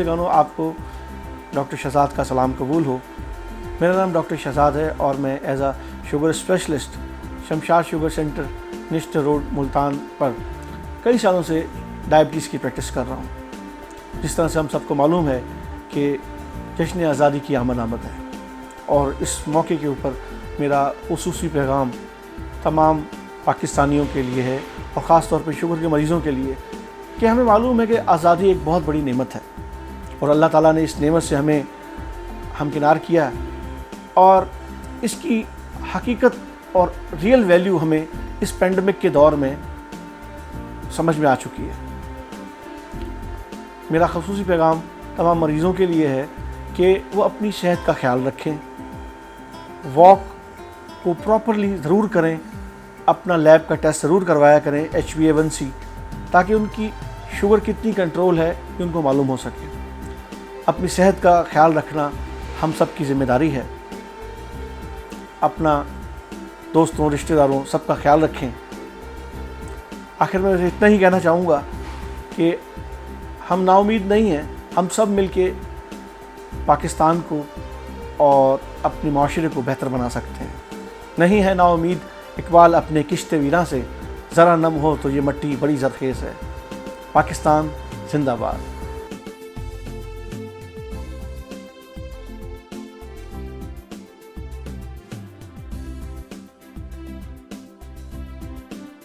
شنوندگانوں، آپ کو ڈاکٹر شہزاد کا سلام قبول ہو۔ میرا نام ڈاکٹر شہزاد ہے اور میں as a sugar specialist Shamshad sugar center Nishtar road Multan پر کئی سالوں سے ڈائبٹیز کی پریکٹس کر رہا ہوں۔ جس طرح سے ہم سب کو معلوم ہے کہ جشن آزادی کی آمد ہے، اور اس موقع کے اوپر میرا خصوصی پیغام تمام پاکستانیوں کے لیے ہے، اور خاص طور پہ شوگر کے مریضوں کے لیے، کہ ہمیں معلوم ہے کہ آزادی ایک بہت بڑی نعمت ہے، اور اللہ تعالیٰ نے اس نعمت سے ہمیں ہمکنار کیا، اور اس کی حقیقت اور ریئل ویلیو ہمیں اس پینڈیمک کے دور میں سمجھ میں آ چکی ہے۔ میرا خصوصی پیغام تمام مریضوں کے لیے ہے کہ وہ اپنی صحت کا خیال رکھیں، واک کو پراپرلی ضرور کریں، اپنا لیب کا ٹیسٹ ضرور کروایا کریں HbA1c، تاکہ ان کی شوگر کتنی کنٹرول ہے کہ ان کو معلوم ہو سکے۔ اپنی صحت کا خیال رکھنا ہم سب کی ذمہ داری ہے۔ اپنا دوستوں، رشتہ داروں سب کا خیال رکھیں۔ آخر میں اتنا ہی کہنا چاہوں گا کہ ہم نا امید نہیں ہیں، ہم سب مل کے پاکستان کو اور اپنے معاشرے کو بہتر بنا سکتے ہیں۔ نہیں ہے نا امید اقبال اپنے کشت ویراں سے، ذرا نم ہو تو یہ مٹی بڑی زرخیز ہے۔ پاکستان زندہ باد۔